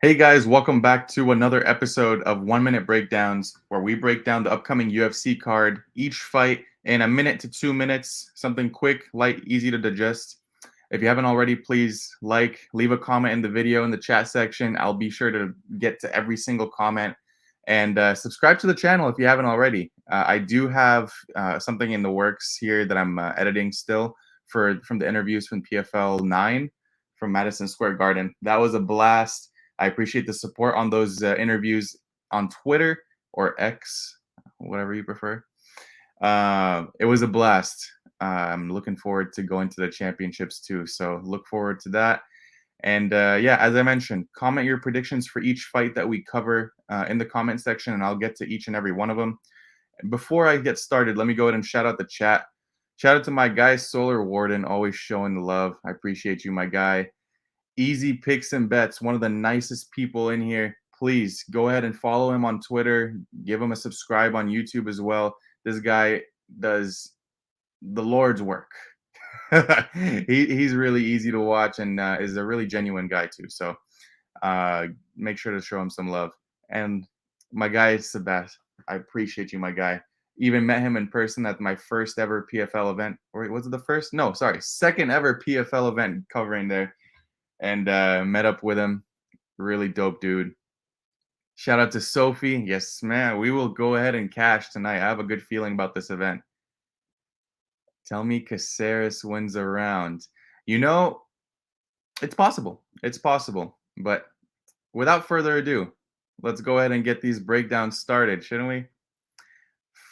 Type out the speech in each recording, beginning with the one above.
Hey guys, welcome back to another episode of 1 Minute Breakdowns, where we break down the upcoming UFC card, each fight in a minute to 2 minutes, something quick, light, easy to digest. If you haven't already, please leave a comment in the video in the chat section. I'll be sure to get to every single comment and subscribe to the channel if you haven't already. I do have something in the works here that I'm editing still from the interviews from PFL 9 from Madison Square Garden. That was a blast. I appreciate the support on those interviews on Twitter or X, whatever you prefer. It was a blast. I'm looking forward to going to the championships too. So look forward to that. And yeah, as I mentioned, comment your predictions for each fight that we cover in the comment section, and I'll get to each and every one of them. Before I get started, let me go ahead and shout out the chat. Shout out to my guy, Solar Warden, always showing the love. I appreciate you, my guy. Easy Picks and Bets, one of the nicest people in here. Please go ahead and follow him on Twitter. Give him a subscribe on YouTube as well. This guy does the Lord's work. He's really easy to watch and is a really genuine guy too. So make sure to show him some love. And my guy Sebastian, I appreciate you, my guy. Even met him in person at my first ever PFL event. Or was it the first? No, sorry, second ever PFL event covering there. And met up with him. Really dope dude. Shout out to Sophie. Yes, man. We will go ahead and cash tonight. I have a good feeling about this event. Tell me Caceres wins a round. You know, it's possible. It's possible. But without further ado, let's go ahead and get these breakdowns started, shouldn't we?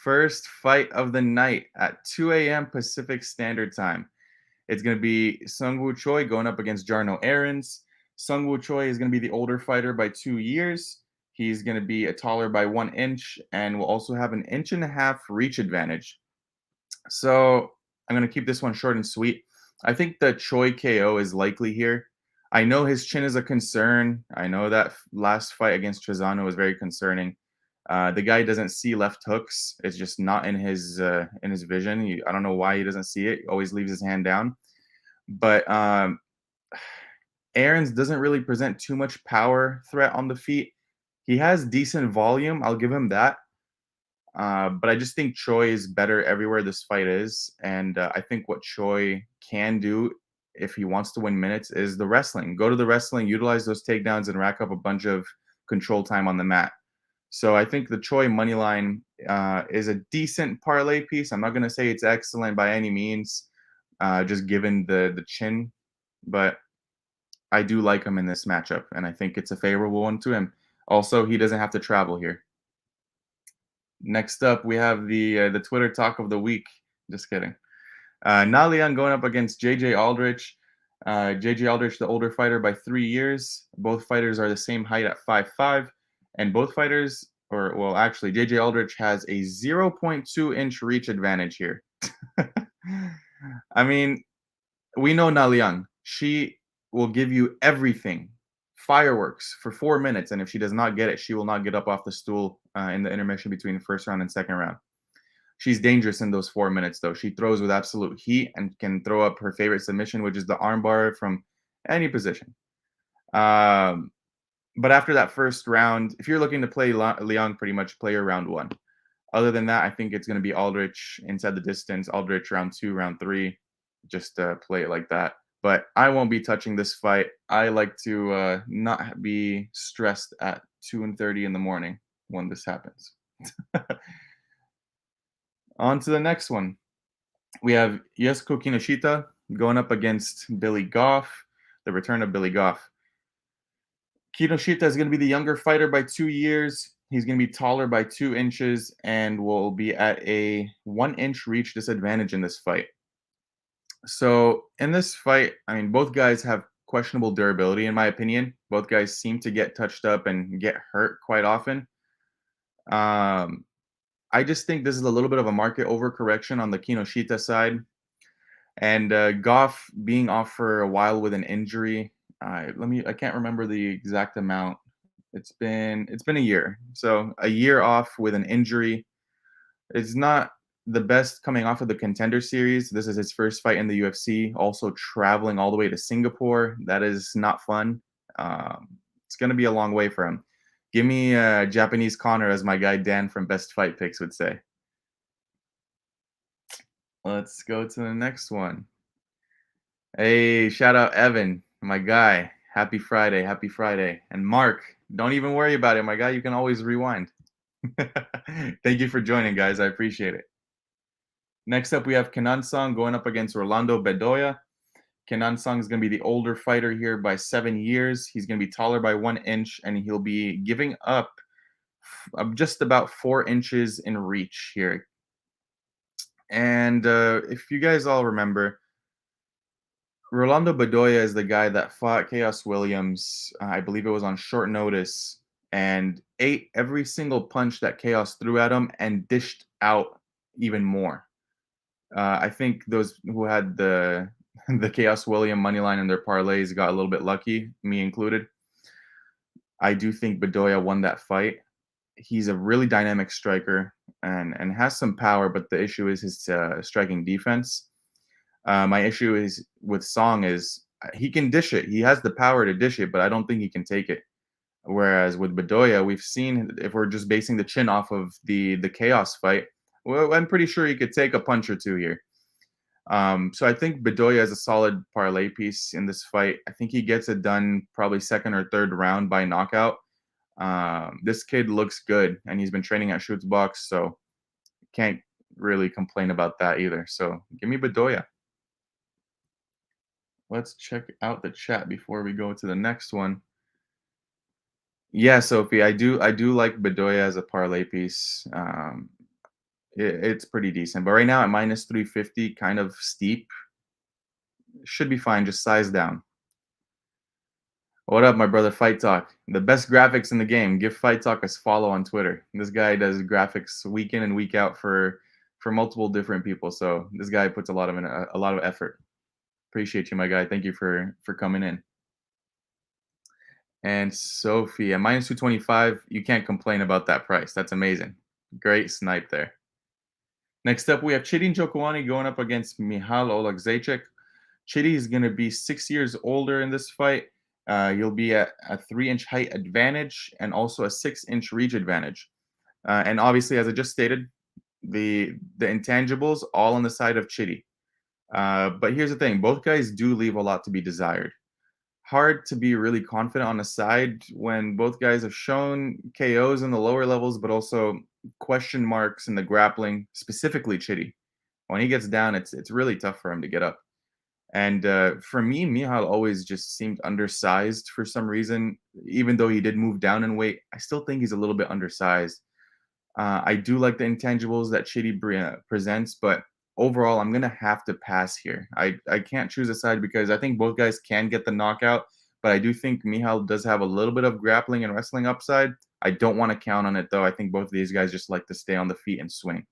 First fight of the night at 2 a.m. Pacific Standard Time. It's going to be Sungwoo Choi going up against Jarno Aarons. Sungwoo Choi is going to be the older fighter by 2 years. He's going to be a taller by 1 inch and will also have an inch and a half reach advantage. So I'm going to keep this one short and sweet. I think the Choi KO is likely here. I know his chin is a concern. I know that last fight against Trezano was very concerning. The guy doesn't see left hooks. It's just not in his vision. I don't know why he doesn't see it. He always leaves his hand down. But Aarons doesn't really present too much power threat on the feet. He has decent volume. I'll give him that. But I just think Choi is better everywhere this fight is. And I think what Choi can do if he wants to win minutes is the wrestling. Go to the wrestling, utilize those takedowns, and rack up a bunch of control time on the mat. So I think the Choi money line is a decent parlay piece. I'm not going to say it's excellent by any means, just given the chin. But I do like him in this matchup, and I think it's a favorable one to him. Also, he doesn't have to travel here. Next up, we have the Twitter talk of the week. Just kidding. Na Liang going up against JJ Aldrich. JJ Aldrich, the older fighter by 3 years. Both fighters are the same height at 5'5", and both fighters, or well, actually, JJ Aldrich has a 0.2 inch reach advantage here. I mean, we know Na Liang. She will give you everything, fireworks for 4 minutes, and if she does not get it, she will not get up off the stool in the intermission between the first round and second round. She's dangerous in those 4 minutes, though. She throws with absolute heat and can throw up her favorite submission, which is the armbar from any position. But after that first round, if you're looking to play Liang, pretty much play her round 1. Other than that, I think it's going to be Aldrich inside the distance, Aldrich round 2, round 3, just play it like that. But I won't be touching this fight. I like to not be stressed at 2:30 in the morning when this happens. On to the next one. We have Yasuko Kinoshita going up against Billy Goff, the return of Billy Goff. Kinoshita is going to be the younger fighter by 2 years. He's going to be taller by 2 inches and will be at a 1 inch reach disadvantage in this fight. So in this fight, I mean, both guys have questionable durability, in my opinion. Both guys seem to get touched up and get hurt quite often. I just think this is a little bit of a market overcorrection on the Kinoshita side. And Goff being off for a while with an injury. I can't remember the exact amount. It's been a year. So a year off with an injury. It's not the best coming off of the Contender Series. This is his first fight in the UFC. Also traveling all the way to Singapore. That is not fun. It's gonna be a long way for him. Give me Japanese Connor, as my guy Dan from Best Fight Picks would say. Let's go to the next one. Hey, shout out Evan, my guy. Happy Friday, happy Friday. And Mark, don't even worry about it, my guy. You can always rewind. Thank you for joining, guys. I appreciate it. Next up, we have Kenan Song going up against Rolando Bedoya. Kenan Song is going to be the older fighter here by 7 years. He's going to be taller by 1 inch, and he'll be giving up just about 4 inches in reach here. And if you guys all remember, Rolando Bedoya is the guy that fought Chaos Williams. I believe it was on short notice, and ate every single punch that Chaos threw at him and dished out even more. I think those who had the the Chaos William money line in their parlays got a little bit lucky, me included. I do think Bedoya won that fight. He's a really dynamic striker and has some power, but the issue is his striking defense. My issue is with Song is he can dish it. He has the power to dish it, but I don't think he can take it. Whereas with Bedoya, we've seen, if we're just basing the chin off of the Chaos fight, well, I'm pretty sure he could take a punch or two here. So I think Bedoya is a solid parlay piece in this fight. I think he gets it done probably second or third round by knockout. This kid looks good, and he's been training at Shoots Box, so can't really complain about that either. So give me Bedoya. Let's check out the chat before we go to the next one. Yeah, Sophie, I do like Bedoya as a parlay piece. It's pretty decent, but right now at minus 350, kind of steep. Should be fine. Just size down. What up, my brother? Fight Talk, the best graphics in the game. Give Fight Talk a follow on Twitter. This guy does graphics week in and week out for multiple different people. So this guy puts a lot of effort. Appreciate you, my guy. Thank you for coming in. And Sophie at minus 225, you can't complain about that price. That's amazing. Great snipe there. Next up, we have Chidi Njokuani going up against Michal Olakzejczyk. Chidi is going to be 6 years older in this fight. He'll be at a 3-inch height advantage and also a 6-inch reach advantage. And obviously, as I just stated, the intangibles all on the side of Chidi. But here's the thing: both guys do leave a lot to be desired. Hard to be really confident on the side when both guys have shown KOs in the lower levels, but also question marks in the grappling, specifically Chidi. When he gets down, it's really tough for him to get up. And for me, Michal always just seemed undersized for some reason. Even though he did move down in weight, I still think he's a little bit undersized. I do like the intangibles that Chidi presents, but overall, I'm going to have to pass here. I can't choose a side because I think both guys can get the knockout, but I do think Michal does have a little bit of grappling and wrestling upside. I don't want to count on it, though. I think both of these guys just like to stay on the feet and swing.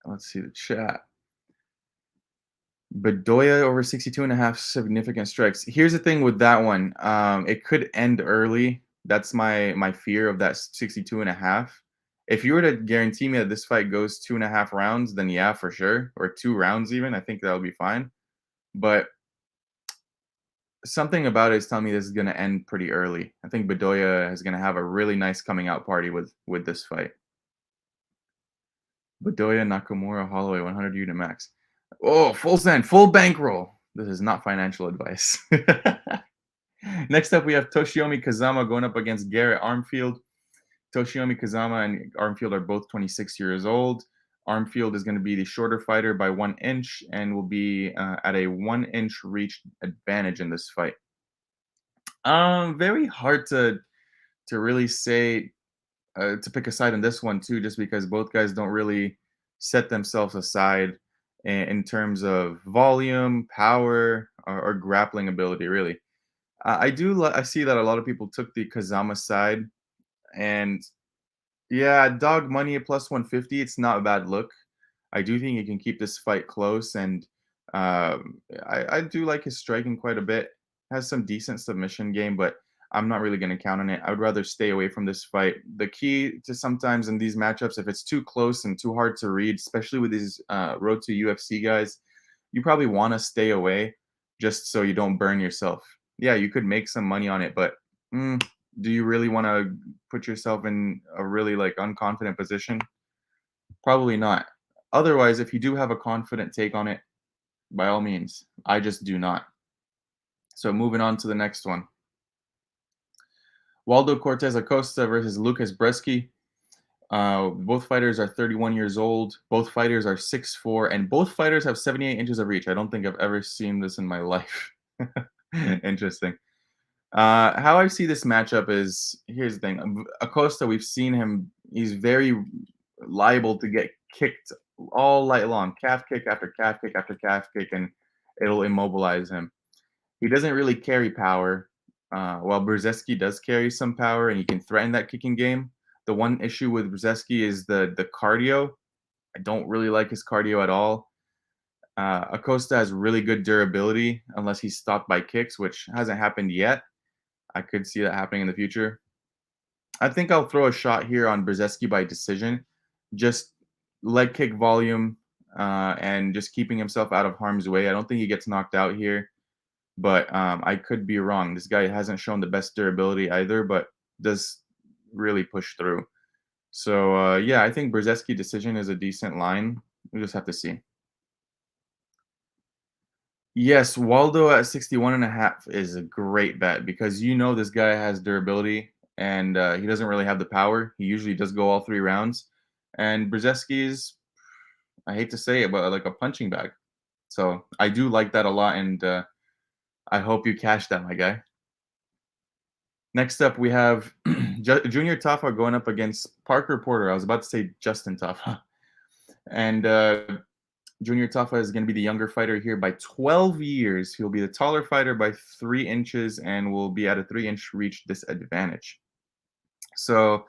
Let's see the chat. Bedoya over 62.5 significant strikes. Here's the thing with that one. It could end early. That's my fear of that 62.5. If you were to guarantee me that this fight goes 2.5 rounds, then yeah, for sure. Or 2 rounds even. I think that'll be fine. But something about it is telling me this is going to end pretty early. I think Bedoya is going to have a really nice coming out party with this fight. Bedoya, Nakamura, Holloway, 100 unit max. Oh, full send, full bankroll. This is not financial advice. Next up, we have Toshiomi Kazama going up against Garrett Armfield. Toshiomi Kazama and Armfield are both 26 years old. Armfield is going to be the shorter fighter by 1 inch and will be at a 1-inch reach advantage in this fight. Very hard to really say to pick a side in this one too, just because both guys don't really set themselves aside in terms of volume, power, or grappling ability. Really, I see that a lot of people took the Kazama side, and yeah, dog money at plus 150. It's not a bad look. I do think he can keep this fight close, and I do like his striking quite a bit. Has some decent submission game, but I'm not really going to count on it. I would rather stay away from this fight. The key to sometimes in these matchups, if it's too close and too hard to read, especially with these road to UFC guys, you probably want to stay away. just so you don't burn yourself. Yeah, you could make some money on it, but mm, do you really want to put yourself in a really like unconfident position? Probably not. Otherwise, if you do have a confident take on it, by all means. I just do not. So moving on to the next one. Waldo Cortez Acosta versus Lucas Bresky. Both fighters are 31 years old. Both fighters are 6'4", and both fighters have 78 inches of reach. I don't think I've ever seen this in my life. Interesting. How I see this matchup is here's the thing. Acosta, we've seen him. He's very liable to get kicked all night long, calf kick after calf kick after calf kick, and it'll immobilize him. He doesn't really carry power, while Brzezinski does carry some power and he can threaten that kicking game. The one issue with Brzezinski is the cardio. I don't really like his cardio at all. Acosta has really good durability unless he's stopped by kicks, which hasn't happened yet. I could see that happening in the future. I think I'll throw a shot here on Brzezinski by decision. Just leg kick volume, and just keeping himself out of harm's way. I don't think he gets knocked out here. But I could be wrong. This guy hasn't shown the best durability either, but does really push through. So yeah, I think Brzezinski decision is a decent line. We just have to see. Yes, Waldo at 61.5 is a great bet because you know this guy has durability and he doesn't really have the power. He usually does go all 3 rounds. And Brzezinski is, I hate to say it, but like a punching bag. So I do like that a lot, and I hope you cash that, my guy. Next up, we have Junior Tafa going up against Parker Porter. I was about to say Justin Tafa. And Junior Tafa is going to be the younger fighter here by 12 years. He'll be the taller fighter by 3 inches and will be at a 3-inch reach disadvantage. So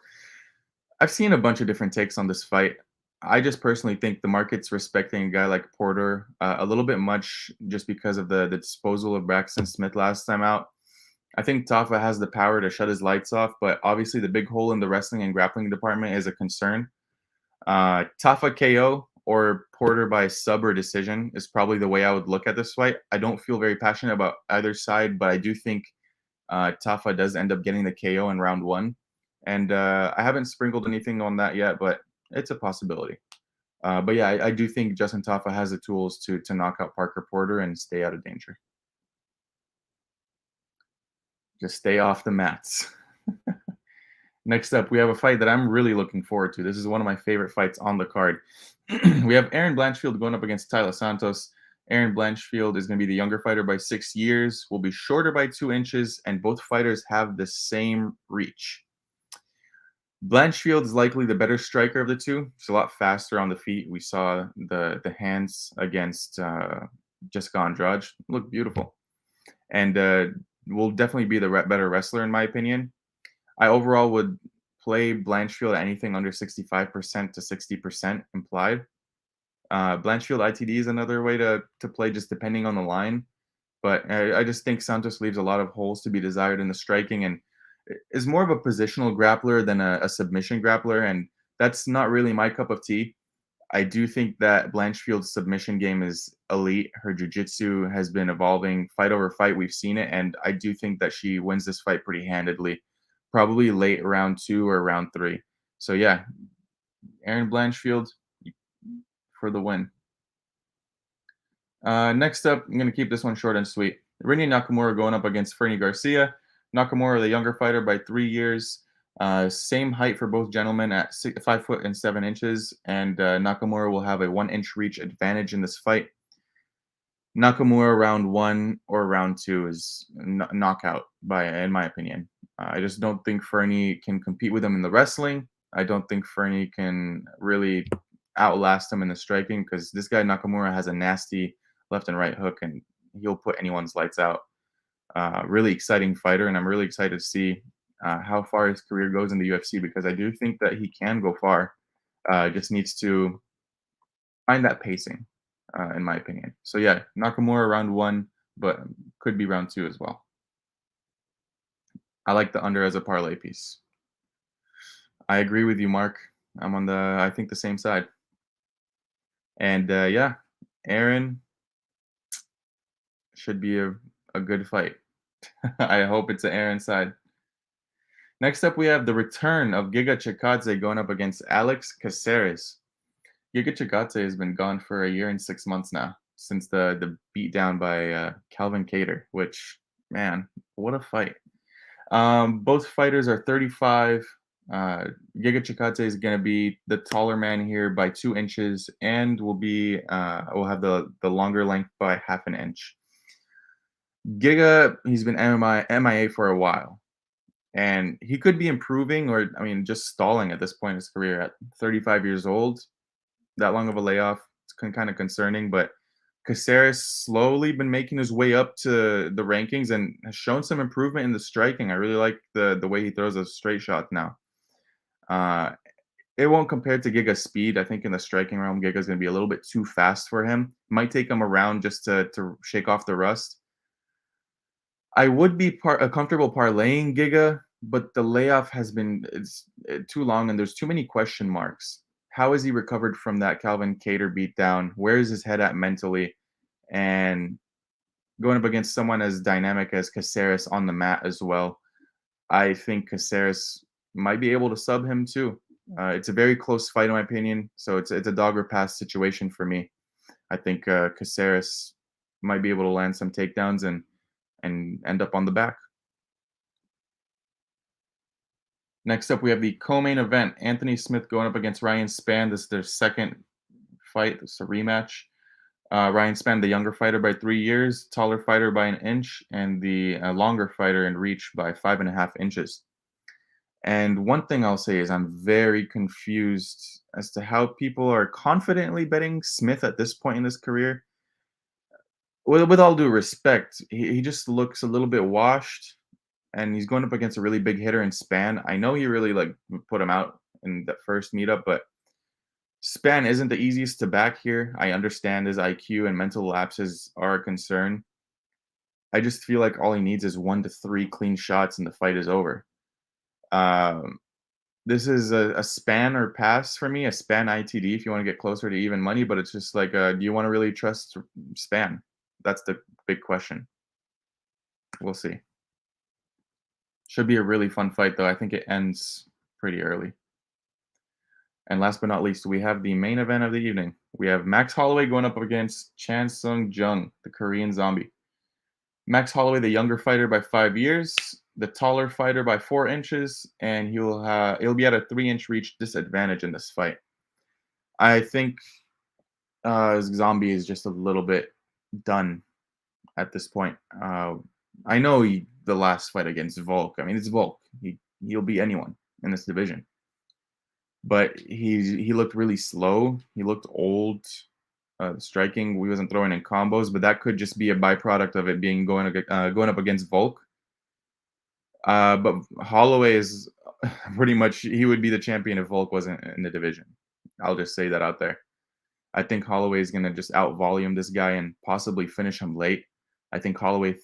I've seen a bunch of different takes on this fight. I just personally think the market's respecting a guy like Porter a little bit much just because of the disposal of Braxton Smith last time out. I think Tafa has the power to shut his lights off, but obviously the big hole in the wrestling and grappling department is a concern. Tafa KO or Porter by sub or decision is probably the way I would look at this fight. I don't feel very passionate about either side, but I do think Tafa does end up getting the KO in round one. And I haven't sprinkled anything on that yet, but it's a possibility. But yeah, I do think Justin Tafa has the tools to knock out Parker Porter and stay out of danger. Just stay off the mats. Next up, we have a fight that I'm really looking forward to. This is one of my favorite fights on the card. We have Aaron Blanchfield going up against Tyler Santos. Aaron Blanchfield is going to be the younger fighter by 6 years, will be shorter by 2 inches, and both fighters have the same reach. Blanchfield is likely the better striker of the two. He's a lot faster on the feet. We saw the hands against Jessica Andrade look beautiful, and will definitely be the better wrestler in my opinion. I overall would play Blanchfield at anything under 65% to 60% implied. Blanchfield ITD is another way to play, just depending on the line. But I just think Santos leaves a lot of holes to be desired in the striking and is more of a positional grappler than a submission grappler. And that's not really my cup of tea. I do think that Blanchfield's submission game is elite. Her jiu-jitsu has been evolving fight over fight. We've seen it. And I do think that she wins this fight pretty handedly, probably late round 2 or round 3. So yeah, Aaron Blanchfield for the win. Next up, I'm going to keep this one short and sweet. Rini Nakamura going up against Fernie Garcia. Nakamura, the younger fighter by 3 years. Same height for both gentlemen at 5 foot and 7 inches. And Nakamura will have a 1-inch reach advantage in this fight. Nakamura round 1 or round 2 is knockout in my opinion. I just don't think Fernie can compete with him in the wrestling. I don't think Fernie can really outlast him in the striking because this guy Nakamura has a nasty left and right hook and he'll put anyone's lights out. Really exciting fighter, and I'm really excited to see how far his career goes in the UFC because I do think that he can go far. Just needs to find that pacing, in my opinion. So yeah, Nakamura round 1, but could be round 2 as well. I like the under as a parlay piece. I agree with you, Mark. I'm on I think the same side. And yeah, Aaron, Should be a good fight. I hope it's an Aaron side. Next up, we have the return of Giga Chikadze going up against Alex Caceres. Giga Chikadze has been gone for a year and 6 months now since the beatdown by Calvin Cater, which, man, what a fight. Both fighters are 35. Giga Chikadze is going to be the taller man here by 2 inches and will have the longer length by half an inch. Giga, he's been MIA for a while, and he could be improving or, I mean, just stalling at this point in his career at 35 years old. That long of a layoff, it's kind of concerning, but Caceres slowly been making his way up to the rankings and has shown some improvement in the striking. I really like the way he throws a straight shot now. Uh, it won't compare to Giga's speed. I think in the striking realm, Giga's going to be a little bit too fast for him. Might take him around just to shake off the rust. I would be comfortable parlaying Giga, but the layoff has been too long and there's too many question marks. How has he recovered from that Calvin Cater beatdown? Where is his head at mentally? And going up against someone as dynamic as Caceres on the mat as well, I think Caceres might be able to sub him too. It's a very close fight in my opinion, so it's a dog or pass situation for me. I think Caceres might be able to land some takedowns and end up on the back. Next up, we have the co-main event. Anthony Smith going up against Ryan Spann. This is their second fight. This is a rematch. Ryan Spann, the younger fighter by 3 years, taller fighter by an inch, and the longer fighter in reach by 5.5 inches. And one thing I'll say is I'm very confused as to how people are confidently betting Smith at this point in his career. With all due respect, he just looks a little bit washed, and he's going up against a really big hitter in Spann. I know he really put him out in that first meetup, but Spann isn't the easiest to back here. I understand his IQ and mental lapses are a concern. I just feel like all he needs is 1 to 3 clean shots and the fight is over. Um, this is a Spann or pass for me, a Spann ITD if you want to get closer to even money, but it's just like, do you want to really trust Spann? That's the big question. We'll see. Should be a really fun fight, though. I think it ends pretty early. And last but not least, we have the main event of the evening. We have Max Holloway going up against Chan Sung Jung, the Korean zombie. Max Holloway, the younger fighter by 5 years, the taller fighter by 4 inches, and he'll be at a 3-inch reach disadvantage in this fight. I think Zombie is just a little bit done at this point. I know the last fight against Volk. I mean, it's Volk. He'll beat anyone in this division. But he looked really slow. He looked old. Striking, we wasn't throwing in combos, but that could just be a byproduct of it being going up against Volk. But Holloway is pretty much, he would be the champion if Volk wasn't in the division. I'll just say that out there. I think Holloway is going to just out volume this guy and possibly finish him late. I think Holloway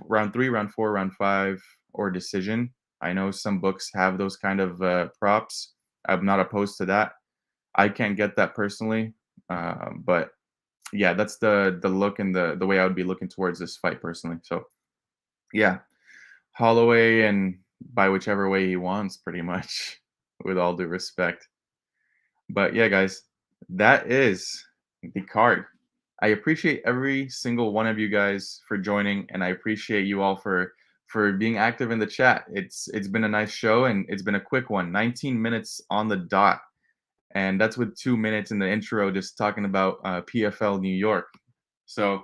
round 3, round 4, round 5, or decision. I know some books have those kind of props. I'm not opposed to that. I can't get that personally. But yeah, that's the look and the way I would be looking towards this fight personally. So yeah, Holloway, and by whichever way he wants, pretty much, with all due respect. But yeah, guys, that is the card. I appreciate every single one of you guys for joining, and I appreciate you all for being active in the chat. It's been a nice show, and it's been a quick one, 19 minutes on the dot. And that's with 2 minutes in the intro just talking about PFL New York. So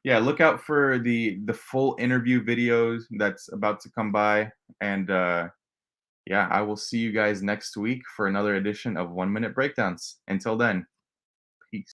yeah, look out for the full interview videos that's about to come by. And yeah, I will see you guys next week for another edition of 1 Minute Breakdowns. Until then,